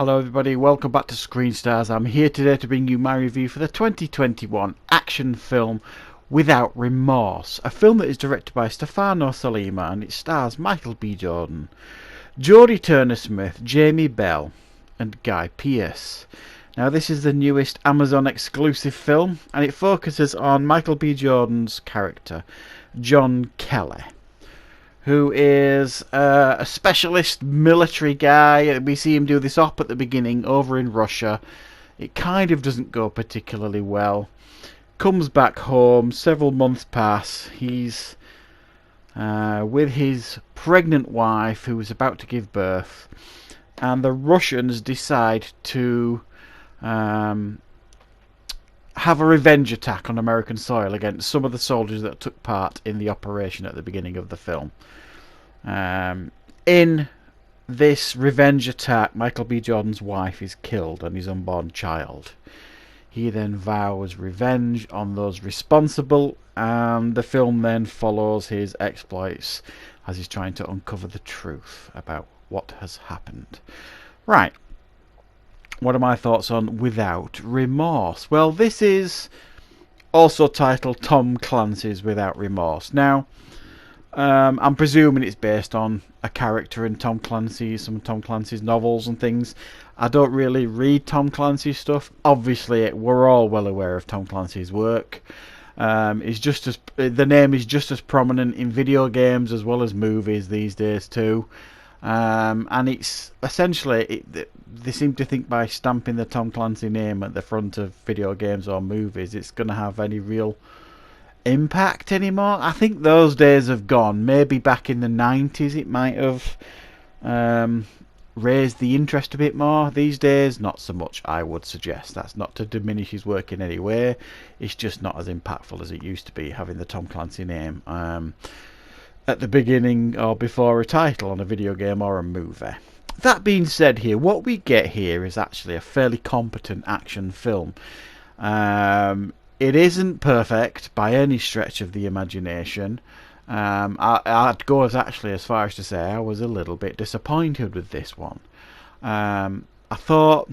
Hello everybody, welcome back to Screen Stars. I'm here today to bring you my review for the 2021 action film Without Remorse, a film that is directed by Stefano Sollima and it stars Michael B. Jordan, Jodie Turner-Smith, Jamie Bell and Guy Pearce. Now this is the newest Amazon exclusive film and it focuses on Michael B. Jordan's character, John Kelly, who is a specialist military guy. We see him do this op at the beginning over in Russia. It kind of doesn't go particularly well. Comes back home, several months pass. He's with his pregnant wife who is about to give birth, and the Russians decide to have a revenge attack on American soil against some of the soldiers that took part in the operation at the beginning of the film. In this revenge attack, Michael B. Jordan's wife is killed and his unborn child. He then vows revenge on those responsible, and the film then follows his exploits as he's trying to uncover the truth about what has happened. Right. What are my thoughts on Without Remorse? Well, this is also titled Tom Clancy's Without Remorse. Now, I'm presuming it's based on a character in some of Tom Clancy's novels and things. I don't really read Tom Clancy's stuff. Obviously, we're all well aware of Tom Clancy's work. The name is just as prominent in video games as well as movies these days too. And it's essentially, they seem to think by stamping the Tom Clancy name at the front of video games or movies, it's going to have any real impact anymore. I think those days have gone. Maybe back in the 90s it might have raised the interest a bit more. These days, not so much, I would suggest. That's not to diminish his work in any way. It's just not as impactful as it used to be, having the Tom Clancy name at the beginning or before a title on a video game or a movie. That being said, here, what we get here is actually a fairly competent action film. It isn't perfect by any stretch of the imagination. I'd go as far as to say I was a little bit disappointed with this one. I thought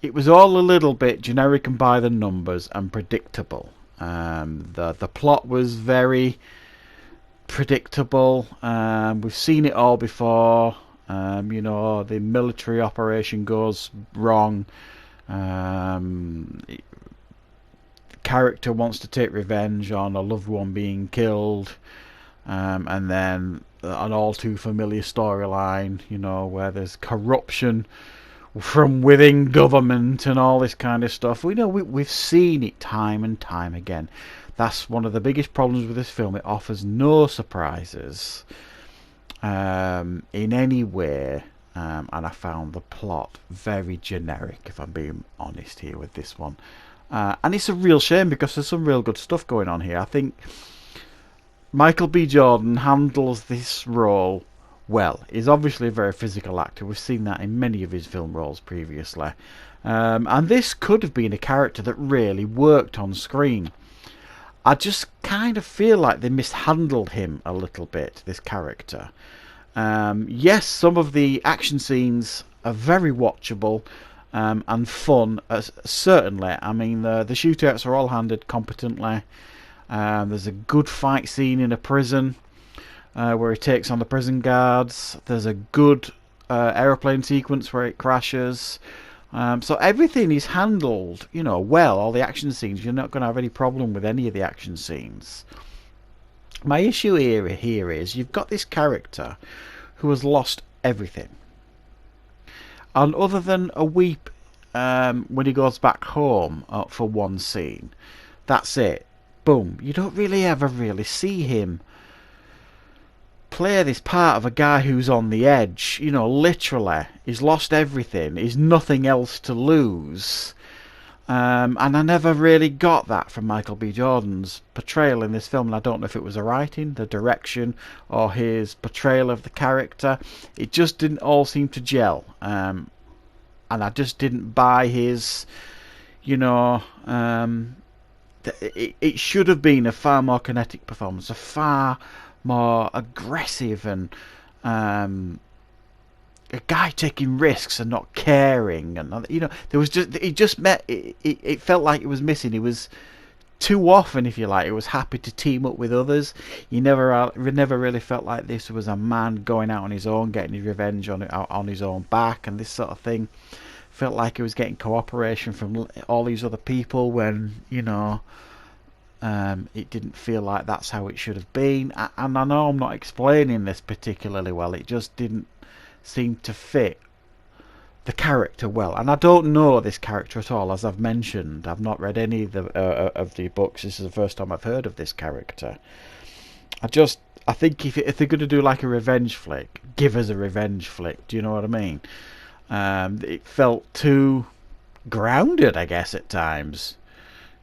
it was all a little bit generic and by the numbers and predictable. The plot was very predictable. We've seen it all before. The military operation goes wrong. Character wants to take revenge on a loved one being killed, and then an all too familiar storyline, where there's corruption from within government and all this kind of stuff. We've seen it time and time again. That's one of the biggest problems with this film. It offers no surprises in any way, and I found the plot very generic, if I'm being honest here with this one. And it's a real shame because there's some real good stuff going on here. I think Michael B. Jordan handles this role well. He's obviously a very physical actor. We've seen that in many of his film roles previously. And this could have been a character that really worked on screen. I just kind of feel like they mishandled him a little bit, this character. Yes, some of the action scenes are very watchable. And fun, certainly. I mean, the shootouts are all handled competently. There's a good fight scene in a prison where he takes on the prison guards. There's a good aeroplane sequence where it crashes. So everything is handled, well. All the action scenes, you're not going to have any problem with any of the action scenes. My issue here is you've got this character who has lost everything. And other than a weep when he goes back home for one scene, that's it. Boom. You don't really ever see him play this part of a guy who's on the edge. Literally. He's lost everything. He's nothing else to lose. And I never really got that from Michael B. Jordan's portrayal in this film. And I don't know if it was the writing, the direction, or his portrayal of the character. It just didn't all seem to gel. And I just didn't buy his, it should have been a far more kinetic performance, a far more aggressive and a guy taking risks and not caring, and you know, there was just it felt like it was missing. He was too often, if you like, he was happy to team up with others. He never really felt like this was a man going out on his own, getting his revenge on his own back, and this sort of thing. Felt like he was getting cooperation from all these other people when, you know, it didn't feel like that's how it should have been. And I know I'm not explaining this particularly well. It just didn't seem to fit the character well. And I don't know this character at all, as I've mentioned. I've not read any of the books. This is the first time I've heard of this character. I think if they're going to do like a revenge flick, give us a revenge flick. Do you know what I mean? It felt too grounded, I guess, at times.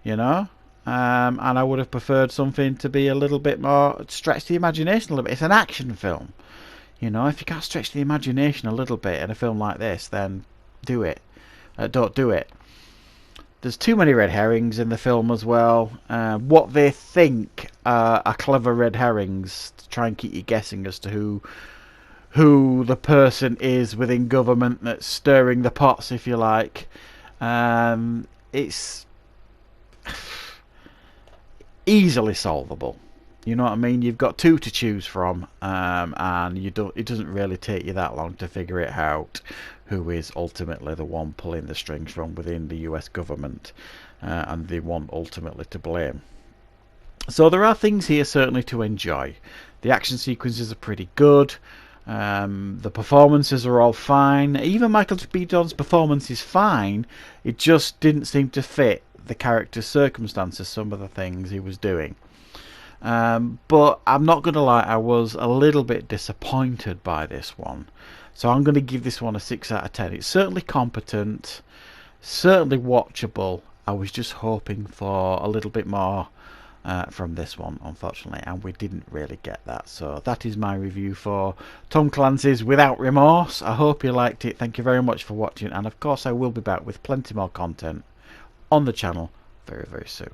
You know? And I would have preferred something to be a little bit more, stretch the imagination a little bit. It's an action film. You know, if you can't stretch the imagination a little bit in a film like this, then do it. Don't do it. There's too many red herrings in the film as well. What they think are clever red herrings to try and keep you guessing as to who the person is within government that's stirring the pots, if you like. It's easily solvable. You know what I mean? You've got two to choose from, and it doesn't really take you that long to figure it out who is ultimately the one pulling the strings from within the US government, and the one ultimately to blame. So there are things here certainly to enjoy. The action sequences are pretty good. The performances are all fine. Even Michael B. John's performance is fine. It just didn't seem to fit the character's circumstances, some of the things he was doing. But I'm not going to lie, I was a little bit disappointed by this one. So I'm going to give this one a 6 out of 10. It's certainly competent, certainly watchable. I was just hoping for a little bit more from this one, unfortunately, and we didn't really get that. So that is my review for Tom Clancy's Without Remorse. I hope you liked it. Thank you very much for watching, and of course I will be back with plenty more content on the channel very, very soon.